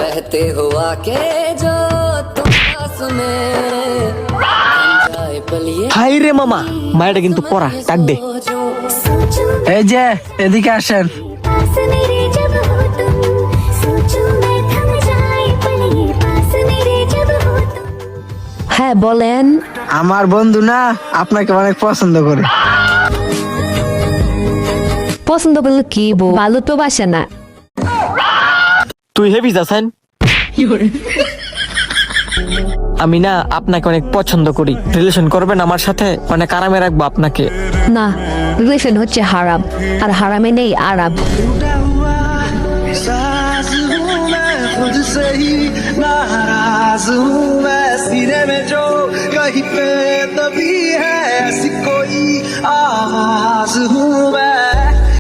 रहते हुआ के जो तुम पास मेरे जाए पलिए হাই রে মামা, মায়েরা কিন্তু পড়া ডাক দে। এই যে এদিকে আসেন। पास मेरे जब हो तुम सोचो मैं थम जाए पल ये पास मेरे जब हो तुम। হ্যাঁ বলেন। আমার বন্ধু না আপনাকে অনেক পছন্দ করে। পছন্দ করলে কি ভালো তো বাসে না। তুই হেবি যাচ্ছেন? আমি না আপনাকে অনেক পছন্দ করি, রিলেশন করবেন আমার সাথে? অনেক আরামে রাখবো আপনাকে। না, রিলেশন হচ্ছে হারাম, আর হারামে নেই আরাম। नाराज हूँ मैं सीने में जो कहीं पे तभी है ऐसी कोई आवाज हूँ मैं